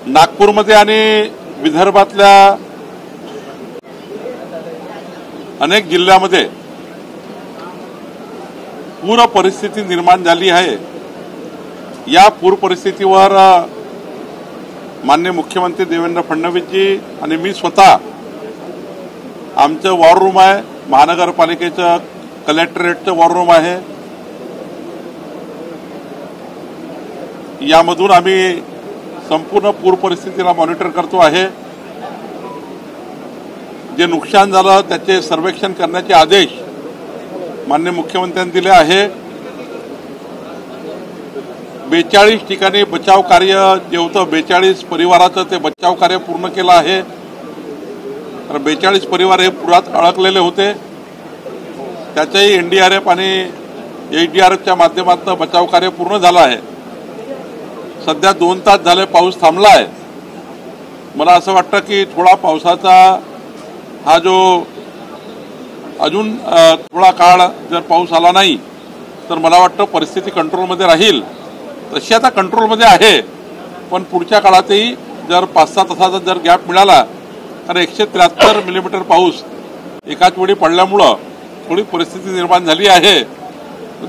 नागपूरमध्ये आणि विदर्भातल्या अनेक जिल्ह्यामध्ये पूर परिस्थिती निर्माण झाली आहे। या पूर परिस्थितीवर माननीय मुख्यमंत्री देवेंद्र फडणवीसजी आणि मी स्वतः आमचं वॉर रूम आहे, महानगरपालिकेचं कलेक्टरेटचं वॉर रूम आहे, यामधून आम्ही संपूर्ण पूर परिस्थितीला मॉनिटर करतो आहे। जे नुकसान झालं त्याचे सर्वेक्षण करण्याचे आदेश माननीय मुख्यमंत्र्यांनी दिले आहे। 42 ठिकाणी बचाव कार्य जे होतं 42 परिवाराचं ते बचाव कार्य पूर्ण केलं आहे। तर 42 परिवार हे पुरात अडकलेले होते, त्याचंही एनडीआरएफ आणि एसडीआरएफच्या माध्यमातून बचाव कार्य पूर्ण झालं आहे। सध्या 2 तास झाले पाऊस थांबला आहे। मला असं वाटतं की थोडा पावसाचा हा जो अजून थोडा काळ जर पाऊस आला नाही तर मला वाटतं परिस्थिती कंट्रोलमध्ये राहील। तशी आता कंट्रोलमध्ये आहे, पण पुढच्या काळातही जर 5-6 तासाचा जर गॅप मिळाला तर 173 मिलीमीटर पाऊस एकाच वेळी पडल्यामुळं थोडी परिस्थिती निर्माण झाली आहे।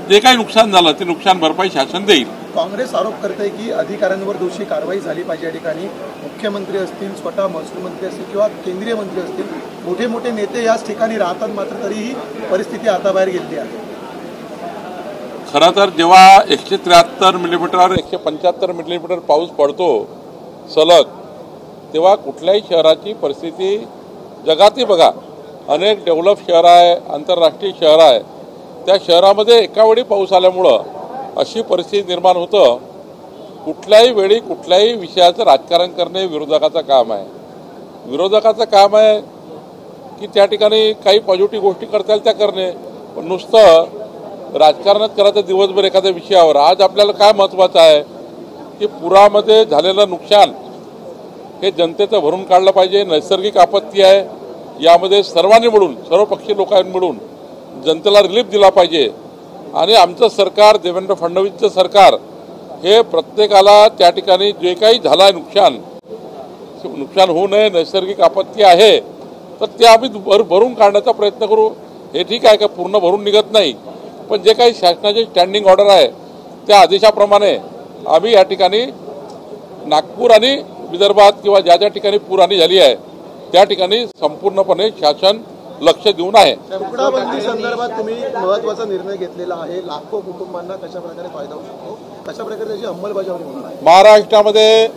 जे काही नुकसान झालं ते नुकसान भरपाई शासन देईल। काँग्रेस आरोप करते की अधिकाऱ्यांवर दोषी कारवाई झाली पाहिजे। या ठिकाणी मुख्यमंत्री असतील, स्वतः महसूल मंत्री असतील किंवा केंद्रीय मंत्री असतील, मोठे मोठे नेते याच ठिकाणी राहतात, मात्र तरीही परिस्थिती आता बाहेर गेली आहे। खरं तर जेव्हा 173 मिलीमीटर 175 मिलीमीटर पाऊस पडतो सलग, तेव्हा कुठल्याही शहराची परिस्थिती जगातही बघा, अनेक डेव्हलप शहर आहे, आंतरराष्ट्रीय शहर आहे, त्या शहरामध्ये एकावेळी पाऊस आल्यामुळं अशी परिस्थिती निर्माण होतं। कुठल्याही वेळी कुठल्याही विषयाचं राजकारण करणे विरोधकाचं काम आहे। विरोधकाचं काम आहे की त्या ठिकाणी काही पॉझिटिव्ह गोष्टी करता येईल त्या करणे, पण नुसतं राजकारणात करायचं दिवसभर एखाद्या विषयावर। आज आपल्याला काय महत्त्वाचं आहे की पुरामध्ये झालेलं नुकसान हे जनतेचं भरून काढलं पाहिजे। नैसर्गिक आपत्ती आहे, यामध्ये सर्वांनी मिळून, सर्वपक्षीय लोकांनी मिळून जनतेला रिलीफ दिला पाहिजे। आणि आमचं सरकार, देवेंद्र फडणवीसचं सरकार हे प्रत्येकाला त्या ठिकाणी जे काही झालं आहे नुकसान होऊ नये, नैसर्गिक आपत्ती आहे तर ते आम्ही भरून काढण्याचा प्रयत्न करू। हे ठीक आहे का पूर्ण भरून निघत नाही, पण जे काही शासनाची स्टँडिंग ऑर्डर आहे त्या आदेशाप्रमाणे आम्ही या ठिकाणी नागपूर आणि विदर्भात किंवा ज्या ज्या ठिकाणी पूरहानी झाली आहे त्या ठिकाणी संपूर्णपणे शासन लक्ष देऊन आहे। तुकडाबंदी संदर्भात तुम्ही महत्त्वाचा निर्णय घेतलेला आहे। लाखो कुटुंबांना कशा प्रकारे फायदा होतो, कशा प्रकारे त्याची अंमलबजावणी होणार आहे? महाराष्ट्रामध्ये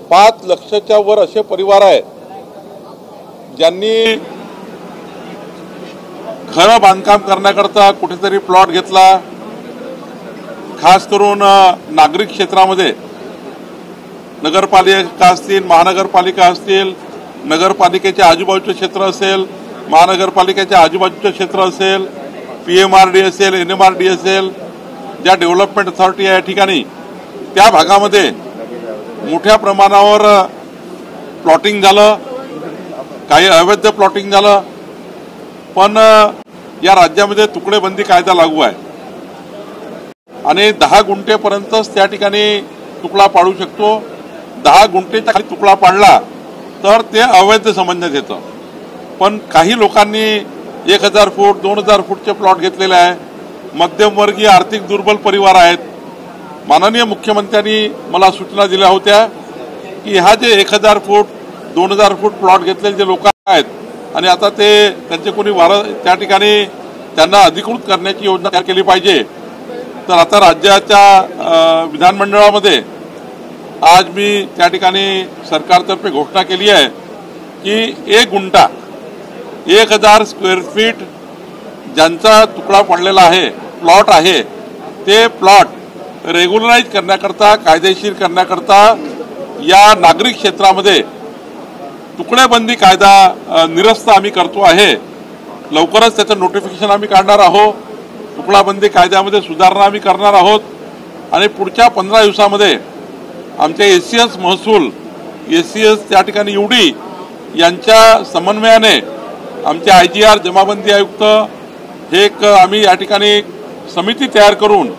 5 लाखाच्या वर असे परिवार आहेत ज्यांनी घरं बांधकाम करण्याकरता कुठेतरी प्लॉट घेतला। खास करून नागरिक क्षेत्रामध्ये नगरपालिका असतील, महानगरपालिका असतील, नगरपालिकेच्या आजूबाजूचे क्षेत्र असेल, महानगरपालिकेच्या आजूबाजूचे क्षेत्र असेल, PMRD असेल, NMRD असेल, ज्या डेव्हलपमेंट अथॉरिटी आहे या ठिकाणी त्या भागामध्ये मोठ्या प्रमाणावर प्लॉटिंग झालं, काही अवैध प्लॉटिंग झालं। पण या राज्यामध्ये तुकडेबंदी कायदा लागू आहे आणि 10 गुंठेपर्यंतच त्या ठिकाणी तुकडा पाडू शकतो। 10 गुंठेच्या खाली तुकडा पाडला तर ते अवैध समजण्यात येतं। पण काही लोकांनी 1000 फूट 2000 फूटचे प्लॉट घेतलेले आहे। मध्यमवर्गीय आर्थिक दुर्बल परिवार आहेत। माननीय मुख्यमंत्र्यांनी मला सूचना दिल्या होत्या की हा जे 1000 फूट 2000 फूट प्लॉट घेतलेले जे लोक आहेत आणि आता ते त्यांचे कोणी त्या ठिकाणी त्यांना अधिकृत करण्याची योजना तयार केली पाहिजे। तर आता राज्याच्या विधानमंडळामध्ये आज मी त्या ठिकाणी सरकारतर्फे घोषणा केली आहे की 1 गुंठा 1000 स्क्वेअर फीट ज्यांचा तुकडा पडलेला आहे, प्लॉट आहे, ते प्लॉट रेग्युलराइज करण्याकरता, कायदेशीर करण्याकरता या नागरिक क्षेत्रामध्ये तुकडेबंदी कायदा निरस्त आम्ही करतो आहे। लवकरच त्याचं नोटिफिकेशन आम्ही काढणार आहोत। तुकडाबंदी कायद्यामध्ये सुधारणा आम्ही करणार आहोत आणि पुढच्या 15 दिवसामध्ये आमचे SCS महसूल, SCS त्या ठिकाणी UD यांच्या समन्वयाने आमचे IGR जमाबंदी आयुक्त हे एक आम्ही या ठिकाणी समिती तयार करून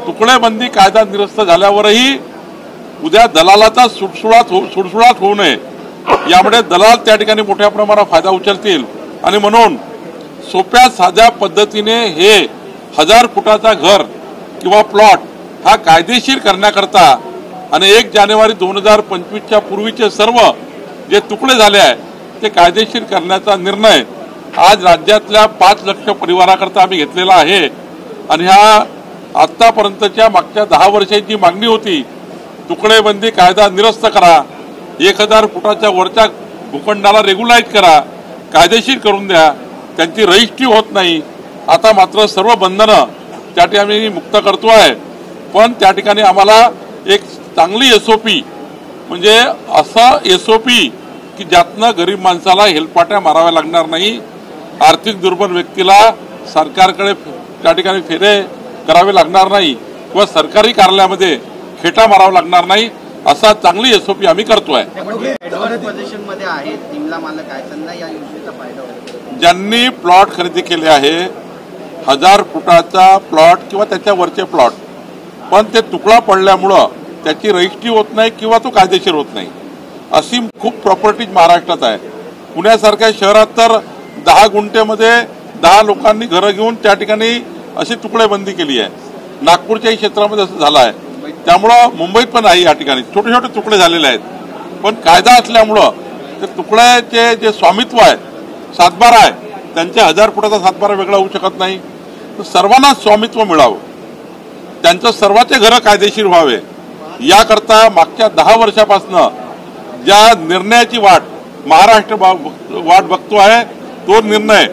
तुकडेबंदी कायदा निरस्त झाल्यावरही उद्या दलालाचा सुटसुळाट होऊ नये यामुळे दलाल त्या ठिकाणी मोठ्या प्रमाणात फायदा उचलतील आणि म्हणून सोप्या साध्या पद्धतीने हे 1000 फुटाचा घर किंवा प्लॉट हा कायदेशीर करण्याकरता आणि 1 जानेवारी 2025च्या पूर्वीचे सर्व जे तुकडे झाले आहे ते कायदेशीर करण्याचा निर्णय आज राज्यातल्या 5 लाख परिवाराकरता आम्ही घेतलेला आहे। आणि ह्या आतापर्यंतच्या मागच्या 10 वर्षांची मागणी होती, तुकडेबंदी कायदा निरस्त करा, 1000 फुटाच्या वरच्या भूखंडाला रेग्युलाइज करा, कायदेशीर करून द्या, त्यांची रजिस्ट्री होत नाही। आता मात्र सर्व बंधनं त्या ठिकाणी मुक्त करतो आहे, पण त्या ठिकाणी आम्हाला एक चांगली SOP म्हणजे असं SOP की ज्यातनं गरीब माणसाला हेलपाट्या माराव्या लागणार नाही, आर्थिक दुर्बल व्यक्तीला सरकारकडे त्या ठिकाणी फेरे करावे लागणार नाही किंवा सरकारी कार्यालयामध्ये खेटा मारावा लागणार नाही, असा चांगली SOP आम्ही करतोय। ज्यांनी प्लॉट खरेदी केले आहे 1000 फुटाचा प्लॉट किंवा त्याच्या वरचे प्लॉट, पण ते तुकडा पडल्यामुळं त्याची रजिस्ट्री होत नाही किंवा तो कायदेशीर होत नाही, अशी खूप प्रॉपर्टीज महाराष्ट्रात आहे। पुण्यासारख्या शहरात तर 10 गुंठेमध्ये 10 लोकांनी घरं घेऊन त्या ठिकाणी अशी तुकडेबंदी केली आहे। नागपूरच्याही क्षेत्रामध्ये असं झालं आहे। त्यामुळं मुंबईत पण आहे या ठिकाणी छोटे छोटे तुकडे झालेले आहेत, पण कायदा असल्यामुळं ते तुकड्याचे जे स्वामित्व आहे, सातबारा आहे, त्यांचे 1000 फुटाचा सातबारा वेगळा होऊ शकत नाही। तर सर्वांना स्वामित्व मिळावं, त्यांचं सर्वांचे घरं कायदेशीर व्हावे याकरता मागच्या 10 वर्षापासून ज्या निर्णयाची वाट महाराष्ट्र वाट बघतो आहे, तो निर्णय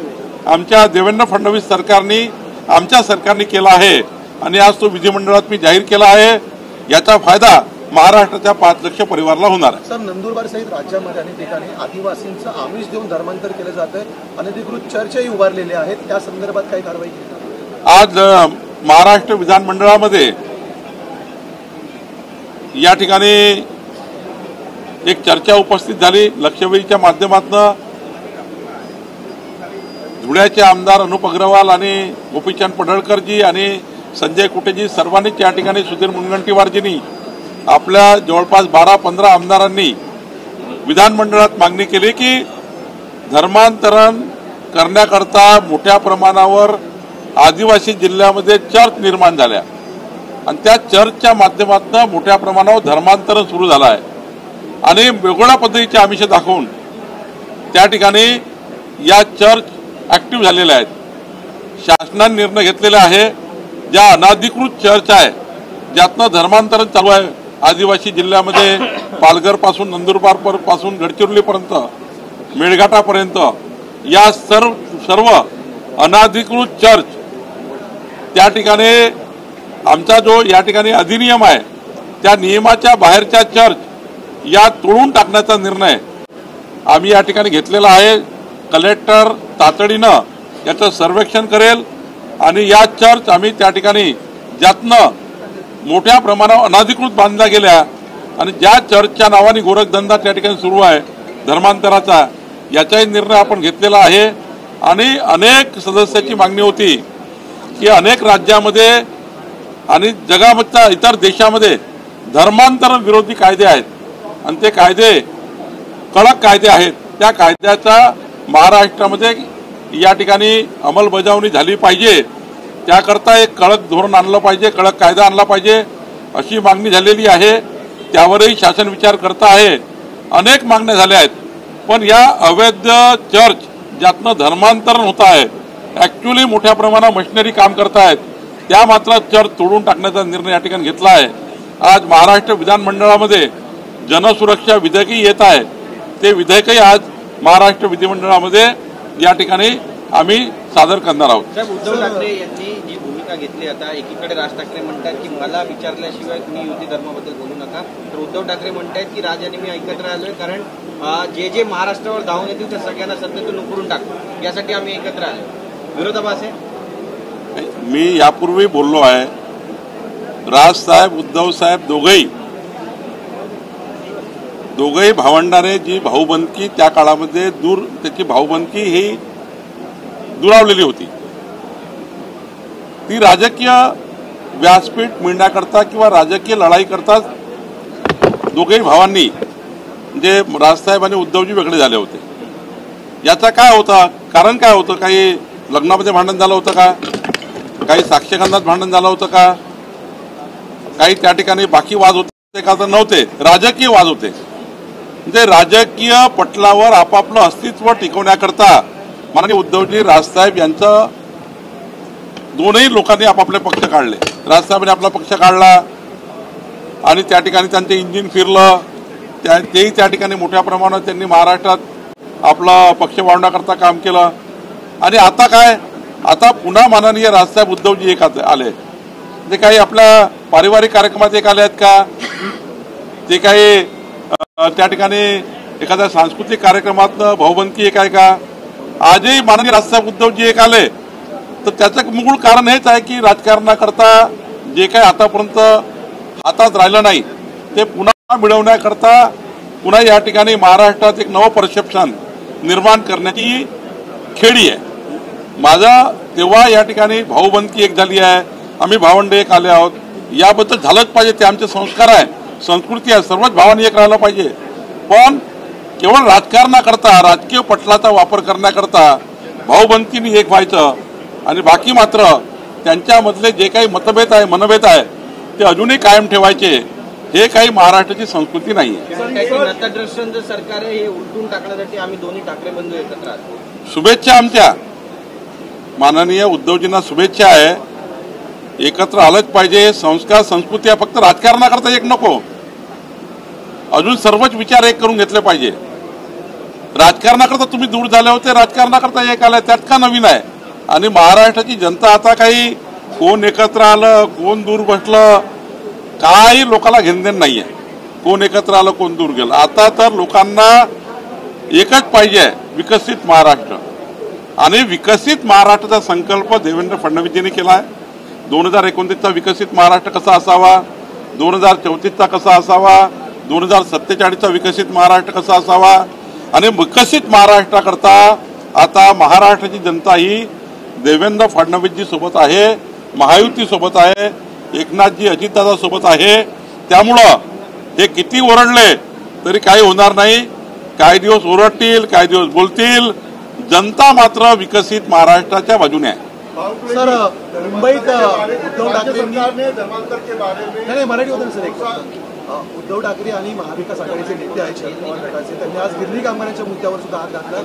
आमच्या देवेंद्र फडणवीस सरकारने आमच्या सरकारने केला आहे आणि आज तो विधिमंडळात मी जाहीर केला आहे। याचा फायदा महाराष्ट्राच्या 5 लाख परिवाराला होणार आहे। सर, नंदुरबार सहित राज्यामध्ये अनेक ठिकाणी आदिवासींचं आमिष देऊन धर्मांतर केलं जात आहे, अनधिकृत चर्चही उभारलेले आहेत, त्या संदर्भात काही कारवाई केली? आज महाराष्ट्र विधानमंडळामध्ये या ठिकाणी एक चर्चा उपस्थित झाली। लक्षवेधीच्या माध्यमातून धुळ्याचे आमदार अनुप अग्रवाल आणि गोपीचंद पडळकरजी आणि संजय कुटेजी सर्वांनी त्या ठिकाणी सुधीर मुनगंटीवारजींनी आपल्या जवळपास 12-15 आमदारांनी विधानमंडळात मागणी केली की धर्मांतरण करण्याकरता मोठ्या प्रमाणावर आदिवासी जिल्ह्यामध्ये चर्च निर्माण झाल्या आणि त्या चर्चच्या माध्यमातून मोठ्या प्रमाणावर धर्मांतरण सुरू झालं आहे आणि वेगवेगळ्या पद्धतीचे आमिष दाखवून त्या ठिकाणी या चर्च ऍक्टिव्ह झालेल्या आहेत। शासनाने निर्णय घेतलेला आहे, ज्या अनधिकृत चर्च आहे ज्यातनं धर्मांतरण चालू आहे आदिवासी जिल्ह्यामध्ये, पालघर पासून नंदुरबार पासून गडचिरोलीपर्यंत मेळघाटापर्यंत, या सर्व अनधिकृत चर्च त्या ठिकाणी आमचा जो या ठिकाणी अधिनियम आहे त्या नियमाच्या बाहेरच्या चर्च या तोडून टाकण्याचा निर्णय आम्ही या ठिकाणी घेतलेला आहे। कलेक्टर तातडीनं याचं सर्वेक्षण करेल आणि या चर्च आम्ही त्या ठिकाणी ज्यातनं मोठ्या प्रमाणावर अनधिकृत बांधल्या गेल्या आणि ज्या चर्चच्या नावाने गोरखधंदा त्या ठिकाणी सुरू आहे धर्मांतराचा, याचाही निर्णय आपण घेतलेला आहे। आणि अनेक सदस्याची मागणी होती की अनेक राज्यामध्ये आणि जगामधल्या इतर देशामध्ये धर्मांतरण विरोधी कायदे आहेत आणि ते कायदे कडक कायदे आहेत, त्या कायद्याचा महाराष्ट्रामध्ये या ठिकाणी अंमलबजावणी झाली पाहिजे, त्याकरता एक कडक धोरण आणलं पाहिजे, कडक कायदा आणला पाहिजे अशी मागणी झालेली आहे। त्यावरही शासन विचार करत आहे। अनेक मागण्या झाल्या आहेत, पण या अवैध चर्च ज्यातनं धर्मांतरण होत आहे, ऍक्च्युअली मोठ्या प्रमाणात मशिनरी काम करत आहेत, त्या मात्र चर्च तोडून टाकण्याचा निर्णय या ठिकाणी घेतला आहे। आज महाराष्ट्र विधानमंडळामध्ये जनसुरक्षा विधेयकही येत आहे, ते विधेयकही आज महाराष्ट्र विधिमंडळामध्ये या ठिकाणी आम्ही सादर करणार आहोत। साहेब, उद्धव ठाकरे यांनी जी भूमिका घेतली, आता एकीकडे राज ठाकरे म्हणतात की मला विचारल्याशिवाय तुम्ही युती धर्माबद्दल बोलू नका, तर उद्धव ठाकरे म्हणतात की राज आणि मी एकत्र आलोय कारण जे महाराष्ट्रावर धावून येतील त्या सगळ्यांना सत्तेतून उकरून टाकू, यासाठी आम्ही एकत्र आलो। विरोधाभास आहे? मी यापूर्वी बोललो आहे, राज साहेब उद्धव साहेब दोघंही भावंडाने जी भाऊबंदकी त्या काळामध्ये त्याची भाऊबंदकी ही दुरावलेली होती, ती राजकीय व्यासपीठ मिळण्याकरता किंवा राजकीय लढाई करता दोघेही भावांनी म्हणजे राजसाहेब आणि उद्धवजी वेगळे झाले होते. याचा काय होता, कारण काय होतं? काही लग्नामध्ये भांडण झालं होतं का? काही साक्षगंधात भांडण झालं होतं का? काही त्या ठिकाणी बाकी वाद होते का? तर नव्हते, राजकीय वाद होते. म्हणजे राजकीय पटलावर आपापलं अस्तित्व टिकवण्याकरता माननीय उद्धवजी राजसाहेब यांचं दोनही लोकांनी आपापले पक्ष काढले. राजसाहेबांनी आपला पक्ष काढला आणि त्या ठिकाणी त्यांचे इंजिन फिरलं. तेही त्या ठिकाणी मोठ्या प्रमाणात त्यांनी महाराष्ट्रात आपला पक्ष वाढवण्याकरता काम केलं. आणि आता काय, आता पुन्हा माननीय राजसाहेब उद्धवजी एक आले. ते काही आपल्या पारिवारिक कार्यक्रमात एक आले आहेत का? ते काही त्या ठिकाणी एखाद्या सांस्कृतिक कार्यक्रमात भाऊबंदकी एक आहे का? आजही माननीय राजसाहेब उद्धवजी एक आले तर त्याचं मूळ कारण हेच आहे की राजकारणाकरता जे काही आतापर्यंत हातात राहिलं नाही ते पुन्हा मिळवण्याकरता पुन्हा या ठिकाणी महाराष्ट्रात एक नवं परसेप्शन निर्माण करण्याची खेळी आहे. माझा तेव्हा या ठिकाणी भाऊबंदकी एक झाली आहे, आम्ही भावंडे एक आले आहोत. याबद्दल झालंच पाहिजे, ते आमचे संस्कार आहे, संस्कृती आहे. सर्वच भावांनी एक राहिलं पाहिजे. पण केवळ राजकारणाकरता राजकीय पटलाचा वापर करण्याकरता भाऊबंदकीने एक व्हायचं आणि बाकी मात्र त्यांच्यामधले जे काही मतभेद आहे मनभेद आहे ते अजूनही कायम ठेवायचे, हे काही महाराष्ट्राची संस्कृती नाही आहे. सरकार हे उलटून टाकण्यासाठी आम्ही दोन्ही ठाकरे बंधू एकत्र आहोत. शुभेच्छा आमच्या माननीय उद्धवजींना शुभेच्छा आहे. एकत्र आलंच पाहिजे. संस्कार संस्कृती आहे, फक्त राजकारणाकरता एक नको, अजून सर्वच विचार एक करून घेतले पाहिजे. राजकारणाकरता तुम्ही दूर झाले होते, राजकारणाकरता एक आलाय, त्यात का नवीन आहे? आणि महाराष्ट्राची जनता आता काही कोण एकत्र आलं कोण दूर बसलं काही लोकांना घेणदेण नाहीये. कोण एकत्र आलं कोण दूर गेलं. आता तर लोकांना एकच पाहिजे, विकसित महाराष्ट्र. आणि विकसित महाराष्ट्राचा संकल्प देवेंद्र फडणवीसजींनी केला आहे. 2029चा विकसित महाराष्ट्र कसा असावा, 2034चा कसा असावा, 2047चा विकसित महाराष्ट्र कसा असावा. आणि विकसित महाराष्ट्राकरता आता महाराष्ट्राची जनता ही देवेंद्र फडणवीसजी सोबत आहे, महायुती सोबत आहे, एकनाथजी अजितदादा सोबत आहे. त्यामुळं हे किती ओरडले तरी काही होणार नाही. काही दिवस ओरडतील, काही दिवस बोलतील, जनता मात्र विकसित महाराष्ट्राच्या बाजूने आहे. सर मुंबईत उद्धव ठाकरेंनी मराठी होतं सर उद्धव ठाकरे आणि महाविकास आघाडीचे नेते आहेत शरद पवार गटाचे, त्यांनी आज गिरणी कामगारांच्या मुद्द्यावर सुद्धा हात घातला.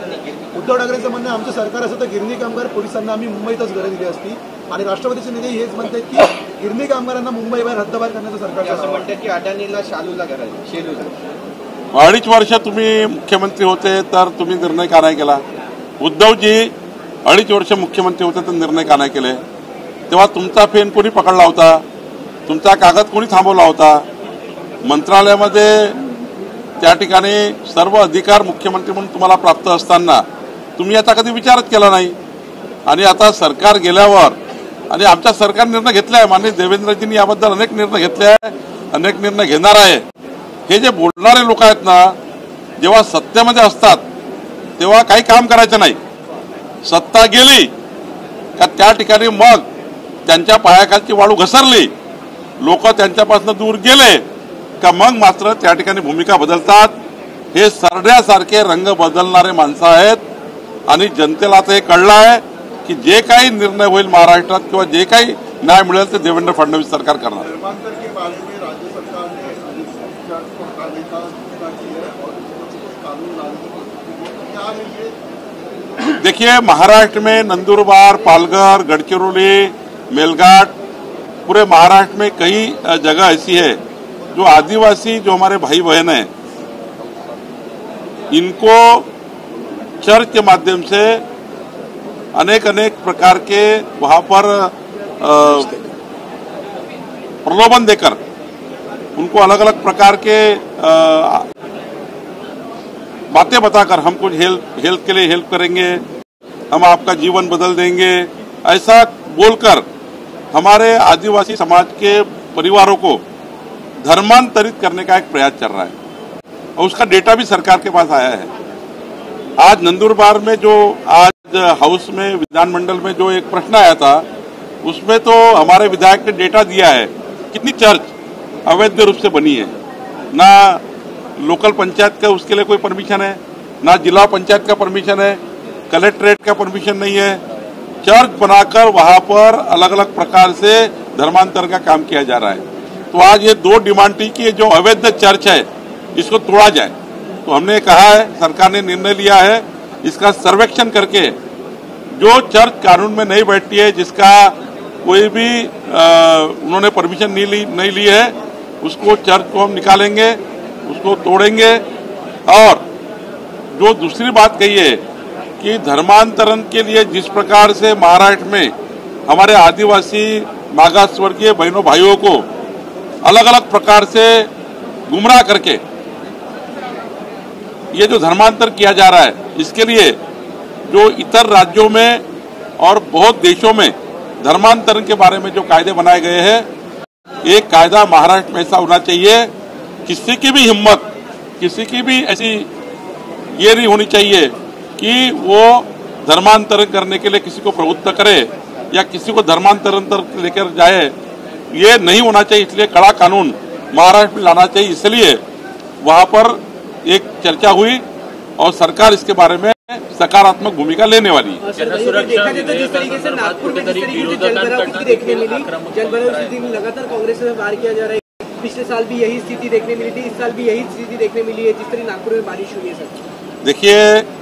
उद्धव ठाकरेंचं म्हणणं आमचं सरकार असं तर गिरणी कामगार पोलिसांना आम्ही मुंबईतच घरं दिली असती. आणि राष्ट्रवादीचे नेते हेच म्हणतात की गिरणी कामगारांना मुंबईबाहेर हद्दबाहेर करण्याचं सरकार असं म्हणतात की अडाणीला शालूला करायचं शेलूला. 2.5 वर्ष तुम्ही मुख्यमंत्री होते तर तुम्ही निर्णय का नाही केला? उद्धवजी 2.5 वर्ष मुख्यमंत्री होते तर निर्णय का नाही केले? तेव्हा तुमचा फेन कोणी पकडला होता? तुमचा कागद कोणी थांबवला होता? मंत्रालयामध्ये त्या ठिकाणी सर्व अधिकार मुख्यमंत्री म्हणून तुम्हाला प्राप्त असताना तुम्ही याचा कधी विचारच केला नाही. आणि आता सरकार गेल्यावर आणि आमच्या सरकार निर्णय घेतला आहे, माननीय देवेंद्रजींनी याबद्दल अनेक निर्णय घेतले आहे, अनेक निर्णय घेणार आहे. हे जे बोलणारे लोक आहेत ना, जेव्हा सत्तेमध्ये असतात तेव्हा काही काम करायचं नाही. सत्ता गेली का त्या ठिकाणी मग त्यांच्या पायाखालची वाळू घसरली, लोक त्यांच्यापासून दूर गेले का मग मात्र त्या ठिकाणी भूमिका बदलतात. हे सरड्यासारखे रंग बदलणारे माणसं आहेत. आणि जनतेला आता हे कळलं आहे की जे काही निर्णय होईल महाराष्ट्रात किंवा जे काही न्याय मिळेल ते देवेंद्र फडणवीस सरकार करणार. देखिए, महाराष्ट्र में नंदुरबार, पालघर, गढ़चिरौली, मेलघाट, पूरे महाराष्ट्र में कई जगह ऐसी है जो आदिवासी जो हमारे भाई बहन हैं, इनको चर्च के माध्यम से अनेक प्रकार के वहां पर प्रलोभन देकर उनको अलग अलग प्रकार के बातें बताकर हम कुछ हेल्थ के लिए हेल्प करेंगे, हम आपका जीवन बदल देंगे, ऐसा बोलकर हमारे आदिवासी समाज के परिवारों को धर्मांतरित करने का एक प्रयास चल रहा है. और उसका डेटा भी सरकार के पास आया है. आज नंदुरबार में जो आज हाउस में विधानमंडल में जो एक प्रश्न आया था उसमें तो हमारे विधायक ने डेटा दिया है कितनी चर्च अवैध रूप से बनी है. ना लोकल पंचायत का उसके लिए कोई परमिशन है, ना जिला पंचायत का परमिशन है, कलेक्ट्रेट का परमिशन नहीं है। चर्च बनाकर वहां पर अलग अलग प्रकार से धर्मांतरण का काम किया जा रहा है। तो आज ये दो डिमांड थी कि जो अवैध चर्च है इसको तोड़ा जाए। तो हमने कहा है, सरकार ने निर्णय लिया है, इसका सर्वेक्षण करके जो चर्च कानून में नहीं बैठती है, जिसका कोई भी उन्होंने परमिशन नहीं ली है, उसको चर्च को हम निकालेंगे, उसको तोड़ेंगे। और जो दूसरी बात कही है कि धर्मांतरण के लिए जिस प्रकार से महाराष्ट्र में हमारे आदिवासी मागासवर्गीय बहनों भाइयों को अलग अलग प्रकार से गुमराह करके ये जो धर्मांतर किया जा रहा है, इसके लिए जो इतर राज्यों में और बहुत देशों में धर्मांतरण के बारे में जो कायदे बनाए गए हैं, एक कायदा महाराष्ट्र में ऐसा होना चाहिए, किसी की भी हिम्मत, किसी की भी ऐसी ये नहीं होनी चाहिए कि वो धर्मांतरण करने के लिए किसी को प्रवृत्त करे या किसी को धर्मांतरण तक लेकर जाए। ये नहीं होना चाहिए, इसलिए कड़ा कानून महाराष्ट्र में लाना चाहिए। इसलिए वहां पर एक चर्चा हुई और सरकार इसके बारे में सकारात्मक भूमिका लेने वाली है। देखा जाए तो जिस तरीके से नागपुर में जिस तरीके से जलभराव की देखने मिली, जलभराव स्थिति में लगातार कांग्रेस में वार किया जा रहा है। पिछले साल भी यही स्थिति देखने मिली थी, इस साल भी यही स्थिति देखने मिली है जिस तरह नागपुर में बारिश हुई है। सर देखिए,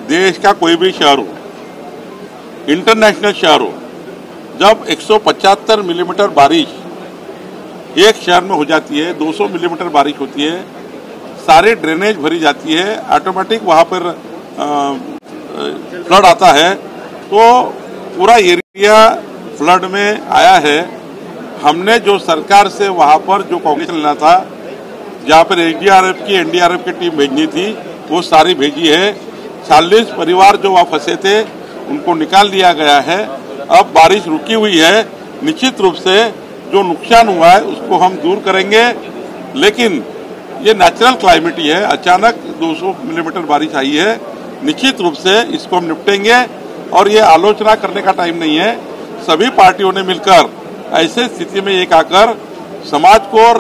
देश का कोई भी शहर हो, इंटरनेशनल शहर हो, जब 175 मिलीमीटर बारिश एक शहर में हो जाती है, 200 मिलीमीटर बारिश होती है, सारे ड्रेनेज भरी जाती है, ऑटोमेटिक वहां पर फ्लड आता है, तो पूरा एरिया फ्लड में आया है। हमने जो सरकार से वहां पर जो कॉग्निशन लेना था, जहां पर एसडीआरएफ की एनडीआरएफ की टीम भेजनी थी, वो सारी भेजी है। 40 परिवार जो वहां फंसे थे उनको निकाल दिया गया है। अब बारिश रुकी हुई है, निश्चित रूप से जो नुकसान हुआ है उसको हम दूर करेंगे, लेकिन ये नेचुरल क्लाइमेट ही है। अचानक 200 मिलीमीटर बारिश आई है, निश्चित रूप से इसको हम निपटेंगे और ये आलोचना करने का टाइम नहीं है। सभी पार्टियों ने मिलकर ऐसे स्थिति में एक आकर समाज को और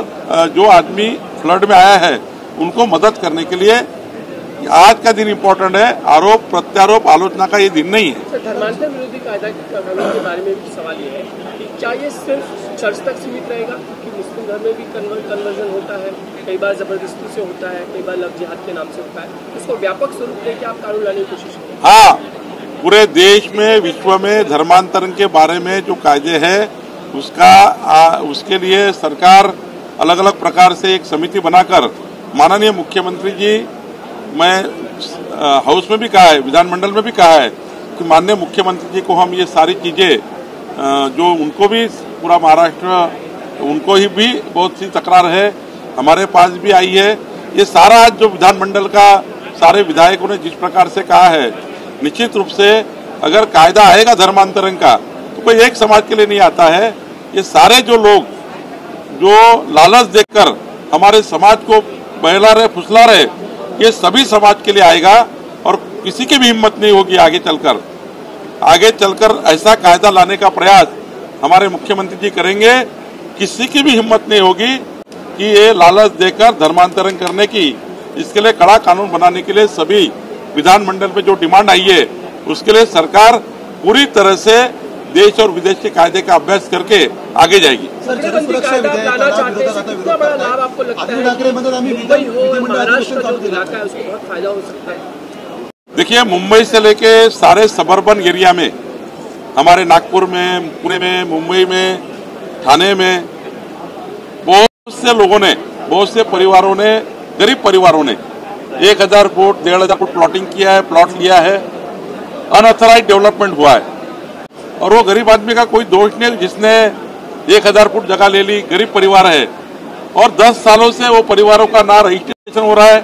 जो आदमी फ्लड में आया है उनको मदद करने के लिए आज का दिन इम्पोर्टेंट है। आरोप प्रत्यारोप आलोचना का ये दिन नहीं है। धर्मांतरण विरोधी कायदा कानून के बारे में भी सवाल ये है कि क्या ये सिर्फ चर्च तक सीमित रहेगा कि मुस्लिम धर्म में भी कन्वर्जन होता है, कई बार जबरदस्ती से होता है, कई बार लव जिहाद के नाम से होता है, उसको व्यापक स्वरूप देके आप कानून लाने की कोशिश करें? हाँ, पूरे देश में विश्व में धर्मांतरण के बारे में जो कायदे हैं उसके लिए सरकार अलग अलग प्रकार से एक समिति बनाकर, माननीय मुख्यमंत्री जी, मैं हाउस में भी कहा है, विधानमंडल में भी कहा है कि माननीय मुख्यमंत्री जी को हम ये सारी चीजें जो उनको भी पूरा महाराष्ट्र उनको ही भी बहुत सी तकरार है, हमारे पास भी आई है। ये सारा आज जो विधानमंडल का सारे विधायकों ने जिस प्रकार से कहा है, निश्चित रूप से अगर कायदा आएगा धर्मांतरण का तो कोई एक समाज के लिए नहीं आता है। ये सारे जो लोग जो लालच देकर हमारे समाज को बहला रहे, फुसला रहे, ये सभी समाज के लिए आएगा और किसी की भी हिम्मत नहीं होगी आगे चलकर ऐसा कायदा लाने का प्रयास हमारे मुख्यमंत्री जी करेंगे। किसी की भी हिम्मत नहीं होगी कि ये लालच देकर धर्मांतरण करने की। इसके लिए कड़ा कानून बनाने के लिए सभी विधानमंडल में जो डिमांड आई है उसके लिए सरकार पूरी तरह से देश और विदेश के कायदे का अभ्यास करके आगे जाएगी। देखिए, मुंबई से लेके सारे सबर्बन एरिया में, हमारे नागपुर में, पुणे में, मुंबई में, ठाणे में बहुत से लोगों ने, बहुत से परिवारों ने, गरीब परिवारों ने 1000 फुट 1500 फुट प्लॉटिंग किया है, प्लॉट लिया है, अनऑथराइज्ड डेवलपमेंट हुआ है। और वो गरीब आदमी का कोई दोष नहीं जिसने 1000 फुट जगह ले ली, गरीब परिवार है। और 10 सालों से वो परिवारों का ना रजिस्ट्रेशन हो रहा है,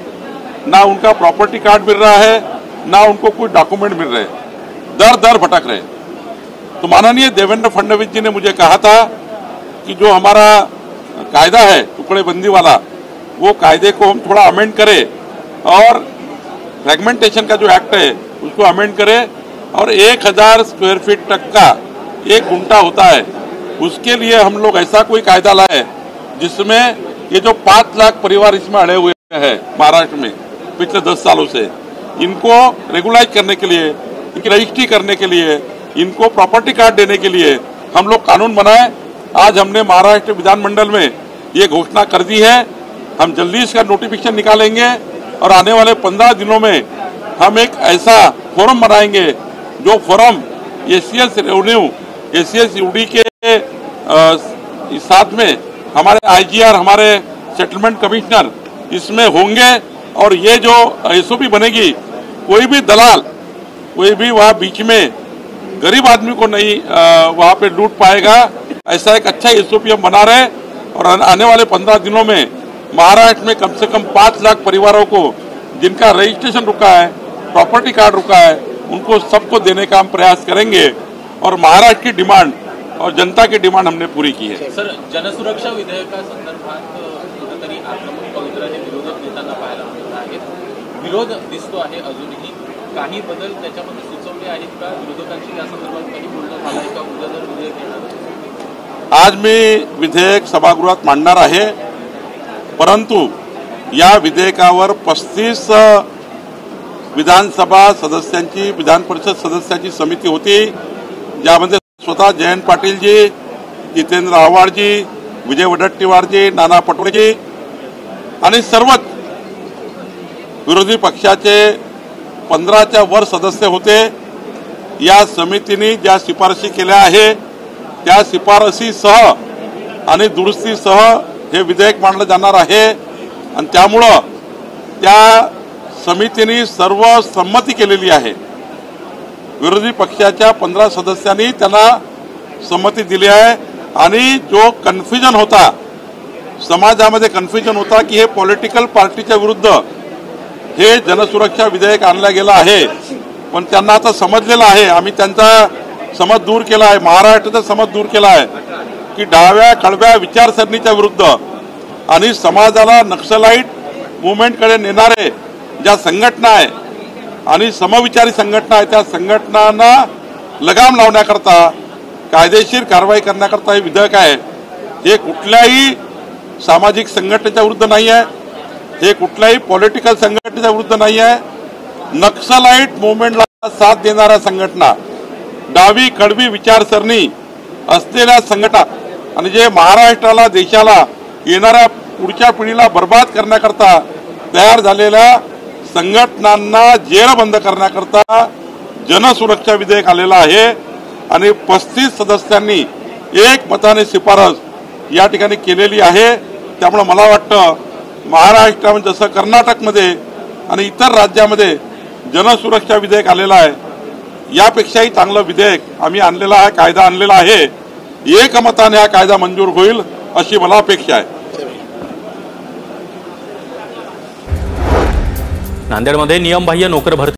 ना उनका प्रॉपर्टी कार्ड मिल रहा है, ना उनको कोई डॉक्यूमेंट मिल रहे, दर भटक रहे। तो माननीय देवेंद्र फडणवीस जी ने मुझे कहा था कि जो हमारा कायदा है टुकड़ेबंदी वाला, वो कायदे को हम थोड़ा अमेंड करें और फ्रेगमेंटेशन का जो एक्ट है उसको अमेंड करें और 1000 स्क्वायर फीट तक का एक गुंठा होता है, उसके लिए हम लोग ऐसा कोई कायदा लाए जिसमें ये जो 5 लाख परिवार इसमें अड़े हुए हैं महाराष्ट्र में पिछले 10 सालों से, इनको रेगुलाइज करने के लिए, इनकी रजिस्ट्री करने के लिए, इनको प्रॉपर्टी कार्ड देने के लिए हम लोग कानून बनाए। आज हमने महाराष्ट्र विधानमंडल में ये घोषणा कर दी है। हम जल्दी इसका नोटिफिकेशन निकालेंगे और आने वाले 15 दिनों में हम एक ऐसा फोरम बनाएंगे जो forum ACS revenue, ACS UD के साथ में हमारे आईजीआर, हमारे सेटलमेंट कमिश्नर इसमें होंगे। और ये जो एसओपी बनेगी, कोई भी दलाल, कोई भी वहाँ बीच में गरीब आदमी को नहीं वहाँ पे लूट पाएगा। ऐसा एक अच्छा एसओपी हम बना रहे और आने वाले 15 दिनों में महाराष्ट्र में कम से कम 5 लाख परिवारों को जिनका रजिस्ट्रेशन रुका है, प्रॉपर्टी कार्ड रुका है, उनको सबको देने का हम प्रयास करेंगे। और महाराष्ट्र की डिमांड और जनता की डिमांड हमने पूरी की है। सर, जनसुरक्षा विधेयकासंदर्भात कुठेतरी आक्रमक पवित्राने विरोधक नेत्यांना पाहायला मिळत आहे। विरोध दिसतो आहे अजूनही। काही बदल त्याच्यामध्ये सुचवले आहेत का? विरोधकांशी या संदर्भात काही बोलणं झालं आहे का? उद्या जर विधेयक येणार, आज मी विधेयक सभागृहात मांडणार आहे, परंतु या विधेयकावर 35 विधानसभा सदस्यांची, विधान परिषद सदस्यांची समिती होती, ज्यामध्ये स्वतः जयंत पाटीलजी, जितेंद्र आव्हाडजी, विजय वडेट्टीवारजी, नाना पटोलेजी आणि सर्वच विरोधी पक्षाचे 15च्या वर सदस्य होते। या समितीने ज्या शिफारशी केल्या आहे त्या शिफारशीसह आणि दुरुस्तीसह हे विधेयक मांडलं जाणार आहे। आणि त्यामुळं त्या समितीने सर्व संमती केलेली आहे। विरोधी पक्षाच्या 15 सदस्यांनी त्यांना संमती दिली आहे। आणि जो कन्फ्युजन होता, समाजामध्ये कन्फ्युजन होता की हे पॉलिटिकल पार्टीच्या विरुद्ध हे जनसुरक्षा विधेयक आणलं गेलं आहे, पण त्यांना आता समजलेलं आहे, आम्ही त्यांचा समज दूर केला आहे, महाराष्ट्राचा समज दूर केला आहे की डाव्या कळव्या विचारसरणीच्या विरुद्ध आणि समाजाला नक्सलाइट मुवमेंटकडे नेणारे ज्या संघटना आहे आणि समविचारी संघटना आहे, त्या संघटनांना लगाम लावण्याकरता, कायदेशीर कारवाई करण्याकरता हे विधेयक आहे। हे कुठल्याही सामाजिक संघटनेच्या विरुद्ध नाही आहे, हे कुठल्याही पॉलिटिकल संघटनेच्या विरुद्ध नाही आहे। नक्सलाइट मुवमेंटला साथ देणाऱ्या संघटना, डावी कडवी विचारसरणी असलेल्या संघटना आणि जे महाराष्ट्राला, देशाला, येणाऱ्या पुढच्या पिढीला बर्बाद करण्याकरता तयार झालेल्या संघटनांना जेरबंद करण्याकरता जनसुरक्षा विधेयक आलेलं आहे। आणि 35 सदस्यांनी एक मताने शिफारस या ठिकाणी केलेली आहे। त्यामुळे मला वाटतं महाराष्ट्रामध्ये जसं कर्नाटकमध्ये आणि इतर राज्यामध्ये जनसुरक्षा विधेयक आलेलं आहे, यापेक्षाही चांगलं विधेयक आम्ही आणलेलं आहे, कायदा आणलेला आहे। एकमताने हा कायदा मंजूर होईल अशी मला अपेक्षा आहे। नांदेडमध्ये नियमबाह्य नोकर भरती